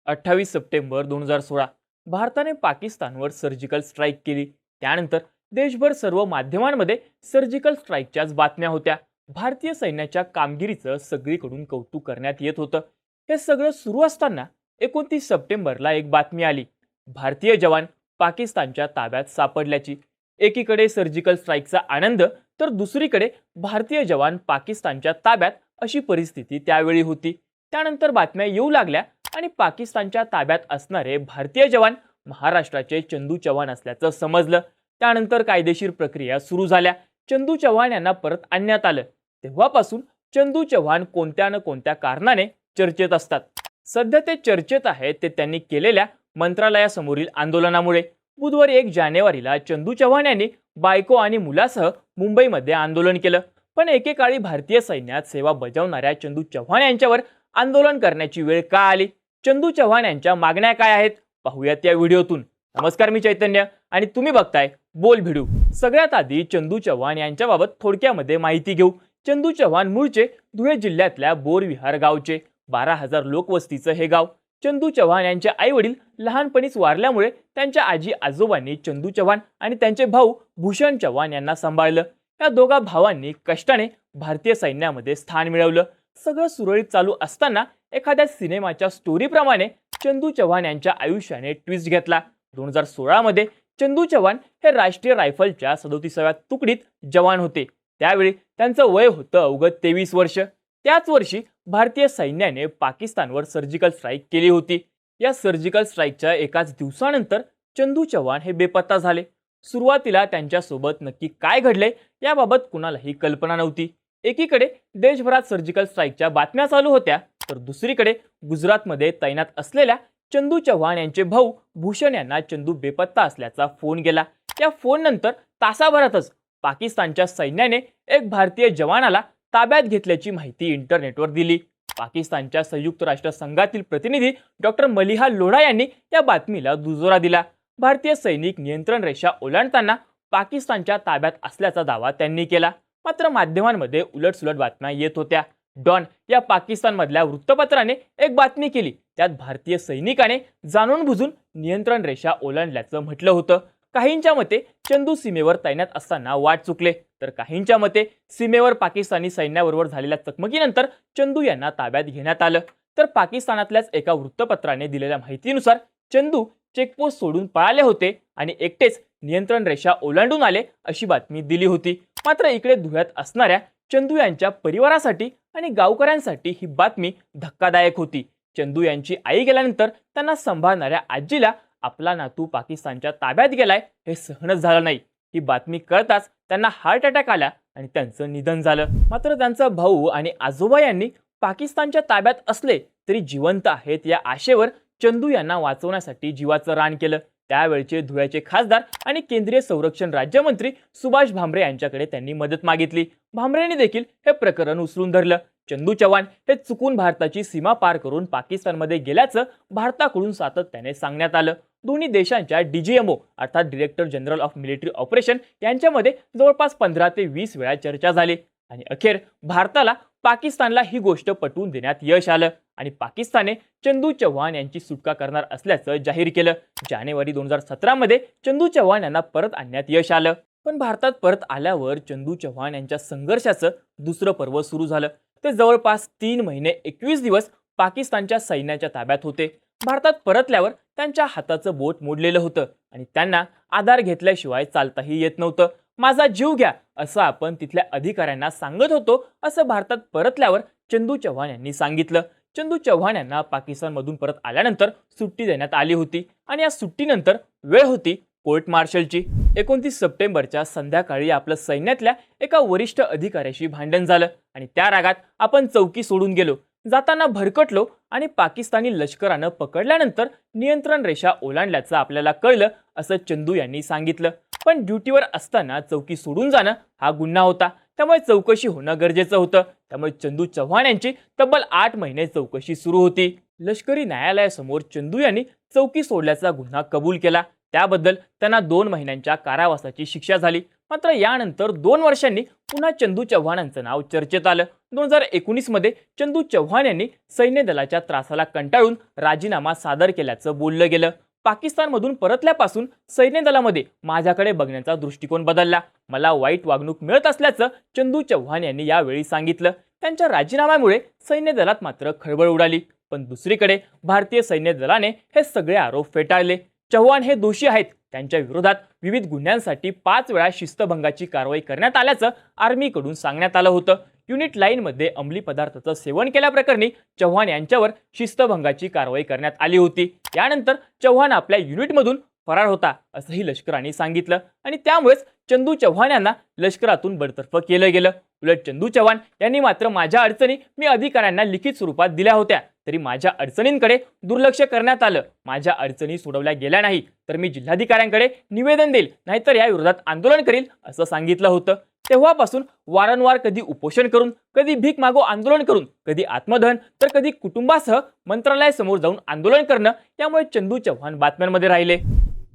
28 September 2016 भारताने पाकिस्तानवर surgical strike केली. त्यानंतर देशभर सर्व माध्यमांमध्ये सर्जिकल स्ट्राईकच्याच बातम्या होत्या. भारतीय सैन्याच्या कामगिरीचं सगळीकडून कौतुक करण्यात येत होतं. हे सगळं सुरू असताना 29 सप्टेंबरला एक बातमी आली. भारतीय जवान पाकिस्तानच्या ताब्यात सापडल्याची. एकीकडे सर्जिकल स्ट्राईकचा आनंद तर दुसरीकडे भारतीय जवान पाकिस्तानच्या ताब्यात, अशी परिस्थिती त्यावेळी होती. त्यानंतर बातम्या येऊ लागल्या आणि पाकिस्तानच्या ताब्यात असणारे भारतीय जवान महाराष्ट्राचे चंदू चव्हाण असल्याचं समजलं. त्यानंतर कायदेशीर प्रक्रिया सुरू झाल्या. चंदू चव्हाण यांना परत आणण्यात आलं. तेव्हापासून चंदू चव्हाण कोणत्या न कोणत्या कारणाने चर्चेत असतात. सध्या ते चर्चेत आहेत ते त्यांनी केलेल्या मंत्रालयासमोरील आंदोलनामुळे. बुधवारी 1 जानेवारीला चंदू चव्हाण यांनी बायको आणि मुलासह मुंबईमध्ये आंदोलन केलं. पण एकेकाळी भारतीय सैन्यात सेवा बजावणाऱ्या चंदू चव्हाण यांच्यावर आंदोलन करण्याची वेळ का आली? चंदू चव्हाण यांच्या मागण्या काय आहेत? पाहूयात या व्हिडिओतून. नमस्कार, मी चैतन्य आणि तुम्ही बघताय बोल भिडू. सगळ्यात आधी चंदू चव्हाण यांच्याबाबत थोडक्यामध्ये माहिती घेऊ. चंदू चव्हाण मूळचे धुळे जिल्ह्यातल्या बोरविहार गावचे. 12,000 लोकवस्तीचं हे गाव. चंदू चव्हाण यांचे आई वडील लहानपणीच वारल्यामुळे त्यांच्या आजी आजोबांनी चंदू चव्हाण आणि त्यांचे भाऊ भूषण चव्हाण यांना सांभाळलं. या दोघा भावांनी कष्टाने भारतीय सैन्यामध्ये स्थान मिळवलं. सगळं सुरळीत चालू असताना एखाद्या सिनेमाच्या स्टोरीप्रमाणे चंदू चव्हाण यांच्या आयुष्याने ट्विस्ट घेतला. 2016 मध्ये चंदू चव्हाण हे राष्ट्रीय रायफलच्या 37व्या तुकडीत जवान होते. त्यावेळी त्यांचं वय होतं अवघं 23 वर्ष. त्याच वर्षी भारतीय सैन्याने पाकिस्तानवर सर्जिकल स्ट्राईक केली होती. या सर्जिकल स्ट्राईकच्या एकाच दिवसानंतर चंदू चव्हाण हे बेपत्ता झाले. सुरुवातीला त्यांच्यासोबत नक्की काय घडले याबाबत कुणालाही कल्पना नव्हती. एकीकडे देशभरात सर्जिकल स्ट्राईकच्या बातम्या चालू होत्या, तर दुसरीकडे गुजरातमध्ये तैनात असलेल्या चंदू चव्हाण यांचे भाऊ भूषण यांना चंदू बेपत्ता असल्याचा फोन गेला. या फोन नंतर तासाभरातच पाकिस्तानच्या सैन्याने एक भारतीय जवानाला ताब्यात घेतल्याची माहिती इंटरनेटवर दिली. पाकिस्तानच्या संयुक्त राष्ट्र संघातील प्रतिनिधी डॉक्टर मलिहा लोढा यांनी या बातमीला दुजोरा दिला. भारतीय सैनिक नियंत्रण रेषा ओलांडताना पाकिस्तानच्या ताब्यात असल्याचा दावा त्यांनी केला. मात्र माध्यमांमध्ये उलटसुलट बातम्या येत होत्या. डॉन या पाकिस्तानमधल्या वृत्तपत्राने एक बातमी केली. त्यात भारतीय सैनिकाने जाणून बुजून नियंत्रण रेषा ओलांडल्याचं म्हटलं होतं. काहींच्या मते चंदू सीमेवर तैनात असताना वाट चुकले, तर काहींच्या मते सीमेवर पाकिस्तानी सैन्याबरोबर झालेल्या चकमकीनंतर चंदू यांना ताब्यात घेण्यात आलं. तर पाकिस्तानातल्याच एका वृत्तपत्राने दिलेल्या माहितीनुसार चंदू चेकपोस्ट सोडून पळाले होते आणि एकटेच नियंत्रण रेषा ओलांडून आले, अशी बातमी दिली होती. मात्र इकडे धुळ्यात असणाऱ्या चंदू यांच्या परिवारासाठी आणि गावकऱ्यांसाठी ही बातमी धक्कादायक होती. चंदू यांची आई गेल्यानंतर त्यांना सांभाळणाऱ्या आजीला आपला नातू पाकिस्तानच्या ताब्यात गेलाय हे सहनच झालं नाही. ही बातमी कळताच त्यांना हार्ट अटॅक आला आणि त्यांचं निधन झालं. मात्र त्यांचा भाऊ आणि आजोबा यांनी पाकिस्तानच्या ताब्यात असले तरी जिवंत आहेत या आशेवर चंदू यांना वाचवण्यासाठी जीवाचं रान केलं. त्यावेळचे धुळ्याचे खासदार आणि केंद्रीय संरक्षण राज्यमंत्री सुभाष भामरे यांच्याकडे त्यांनी मदत मागितली. भामरेंनी देखील हे प्रकरण उचलून धरलं. चंदू चव्हाण हे चुकून भारताची सीमा पार करून पाकिस्तानमध्ये गेल्याचं भारताकडून सातत्याने सांगण्यात आलं. दोन्ही देशांच्या डीजीएमओ अर्थात director general of military operation यांच्यामध्ये जवळपास 15 ते 20 वेळा चर्चा झाली आणि अखेर भारताला पाकिस्तानला ही गोष्ट पटवून देण्यात यश आलं आणि पाकिस्तानने चंदू चव्हाण यांची सुटका करणार असल्याचं जाहीर केलं. जानेवारी 2017 मध्ये चंदू चव्हाण यांना परत आणण्यात यश आलं. पण भारतात परत आल्यावर चंदू चव्हाण यांच्या संघर्षाचं दुसरं पर्व सुरू झालं. ते जवळपास 3 महिने 21 दिवस पाकिस्तानच्या सैन्याच्या ताब्यात होते. भारतात परतल्यावर त्यांच्या हाताचं बोट मोडलेलं होतं आणि त्यांना आधार घेतल्याशिवाय चालताही येत नव्हतं. माझा जीव घ्या असं आपण तिथल्या अधिकाऱ्यांना सांगत होतो, असं भारतात परतल्यावर चंदू चव्हाण यांनी सांगितलं. चंदू चव्हाण यांना पाकिस्तानमधून परत आल्यानंतर सुट्टी देण्यात आली होती आणि या सुट्टीनंतर वेळ होती कोर्ट मार्शलची. 29 सप्टेंबरच्या संध्याकाळी आपलं सैन्यातल्या एका वरिष्ठ अधिकाऱ्याशी भांडण झालं आणि त्या रागात आपण चौकी सोडून गेलो. जाताना भरकटलो आणि पाकिस्तानी लष्करानं पकडल्यानंतर नियंत्रण रेषा ओलांडल्याचं आपल्याला कळलं, असं चंदू यांनी सांगितलं. पण ड्युटीवर असताना चौकी सोडून जाणं हा गुन्हा होता, त्यामुळे चौकशी होणं गरजेचं होतं. त्यामुळे चंदू चव्हाण यांची तब्बल 8 महिने चौकशी सुरू होती. लष्करी न्यायालयासमोर चंदू यांनी चौकी सोडल्याचा गुन्हा कबूल केला. त्याबद्दल त्यांना 2 महिन्यांच्या कारावासाची शिक्षा झाली. मात्र यानंतर 2 वर्षांनी पुन्हा चंदू चव्हाणांचं नाव चर्चेत आलं. 2019 मध्ये चंदू चव्हाण यांनी सैन्य दलाच्या त्रासाला कंटाळून राजीनामा सादर केल्याचं बोललं गेलं. पाकिस्तानमधून परतल्यापासून सैन्य दलामध्ये माझ्याकडे बघण्याचा दृष्टिकोन बदलला. मला वाईट वागणूक मिळत असल्याचं चंदू चव्हाण यांनी यावेळी सांगितलं. त्यांच्या राजीनाम्यामुळे सैन्य दलात मात्र खळबळ उडाली. पण दुसरीकडे भारतीय सैन्य दलाने हे सगळे आरोप फेटाळले. चव्हाण हे दोषी आहेत. त्यांच्या विरोधात विविध गुन्ह्यांसाठी 5 वेळा शिस्तभंगाची कारवाई करण्यात आल्याचं आर्मीकडून सांगण्यात आलं होतं. युनिट लाईनमध्ये अंमली पदार्थाचं सेवन केल्याप्रकरणी चव्हाण यांच्यावर शिस्तभंगाची कारवाई करण्यात आली होती. यानंतर चव्हाण आपल्या युनिटमधून फरार होता असंही लष्कराने सांगितलं आणि त्यामुळेच चंदू चव्हाण यांना लष्करातून बडतर्फ केलं गेलं. उलट चंदू चव्हाण यांनी मात्र माझ्या अडचणी मी अधिकाऱ्यांना लिखित स्वरूपात दिल्या होत्या, तरी माझ्या अडचणींकडे दुर्लक्ष करण्यात आलं. माझ्या अडचणी सोडवल्या गेल्या नाही तर मी जिल्हाधिकाऱ्यांकडे निवेदन देईल, नाहीतर या विरोधात आंदोलन करील असं सांगितलं होतं. तेव्हापासून वारंवार कधी उपोषण करून, कधी भीक मागो आंदोलन करून, कधी आत्मदहन तर कधी कुटुंबासह मंत्रालयासमोर जाऊन आंदोलन करणं, यामुळे चंदू चव्हाण बातम्यांमध्ये राहिले.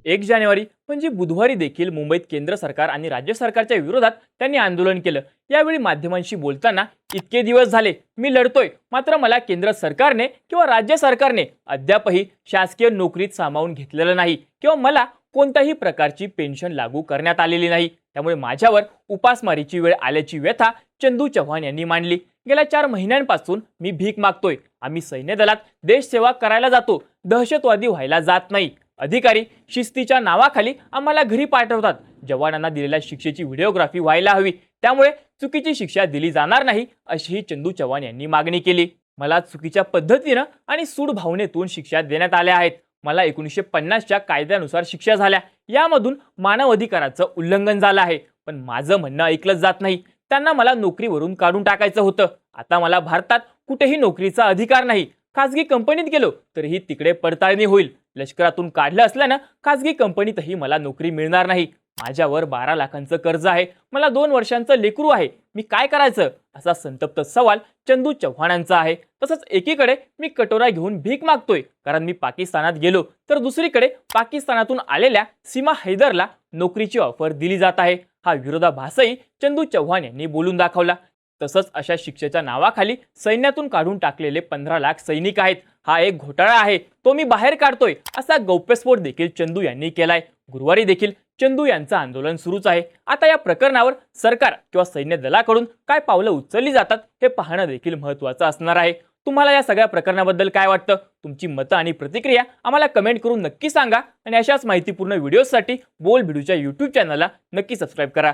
1 जानेवारी म्हणजे बुधवारी देखील मुंबईत केंद्र सरकार आणि राज्य सरकारच्या विरोधात त्यांनी आंदोलन केलं. यावेळी माध्यमांशी बोलताना इतके दिवस झाले मी लढतोय, मात्र मला केंद्र सरकारने किंवा राज्य सरकारने अद्यापही शासकीय नोकरीत सामावून घेतलेलं नाही किंवा मला कोणत्याही प्रकारची पेन्शन लागू करण्यात आलेली नाही. त्यामुळे माझ्यावर उपासमारीची वेळ आल्याची व्यथा चंदू चव्हाण यांनी मांडली. गेल्या 4 महिन्यांपासून मी भीक मागतोय. आम्ही सैन्य दलात देशसेवा करायला जातो, दहशतवादी व्हायला जात नाही. अधिकारी शिस्तीच्या नावाखाली आम्हाला घरी पाठवतात. जवानांना दिलेल्या शिक्षेची व्हिडिओग्राफी व्हायला हवी, त्यामुळे चुकीची शिक्षा दिली जाणार नाही अशीही चंदू चव्हाण यांनी मागणी केली. मला चुकीच्या पद्धतीनं आणि सूड भावनेतून शिक्षा देण्यात आल्या आहेत. मला 1950च्या कायद्यानुसार शिक्षा झाल्या. यामधून मानव अधिकाराचं उल्लंघन झालं आहे. पण माझं म्हणणं ऐकलंच जात नाही. त्यांना मला नोकरीवरून काढून टाकायचं होतं. आता मला भारतात कुठेही नोकरीचा अधिकार नाही. खासगी कंपनीत गेलो तरीही तिकडे पडताळणी होईल. लष्करातून काढलं असल्यानं खासगी कंपनीतही मला नोकरी मिळणार नाही. माझ्यावर 12 लाखांचं कर्ज आहे. मला 2 वर्षांचं लेकरू आहे. मी काय करायचं असा संतप्त सवाल चंदू चव्हाणांचा आहे. तसंच एकीकडे मी कटोरा घेऊन भीक मागतोय कारण मी पाकिस्तानात गेलो, तर दुसरीकडे पाकिस्तानातून आलेल्या सीमा हैदरला नोकरीची ऑफर दिली जात आहे. हा विरोधाभासही चंदू चव्हाण यांनी बोलून दाखवला. तसंच अशा शिक्षेच्या नावाखाली सैन्यातून काढून टाकलेले 15 लाख सैनिक आहेत. हा एक घोटाळा आहे, तो मी बाहेर काढतोय असा गौप्यस्फोट देखील चंदू यांनी केलाय. गुरुवारी देखील चंदू यांचं आंदोलन सुरूच आहे. आता या प्रकरणावर सरकार किंवा सैन्य दलाकडून काय पावलं उचलली जातात हे पाहणं देखील महत्त्वाचं असणार आहे. तुम्हाला या सगळ्या प्रकरणाबद्दल काय वाटतं? तुमची मतं आणि प्रतिक्रिया आम्हाला कमेंट करून नक्की सांगा आणि अशाच माहितीपूर्ण व्हिडिओसाठी बोल भिडूच्या YouTube चॅनलला नक्की सबस्क्राईब करा.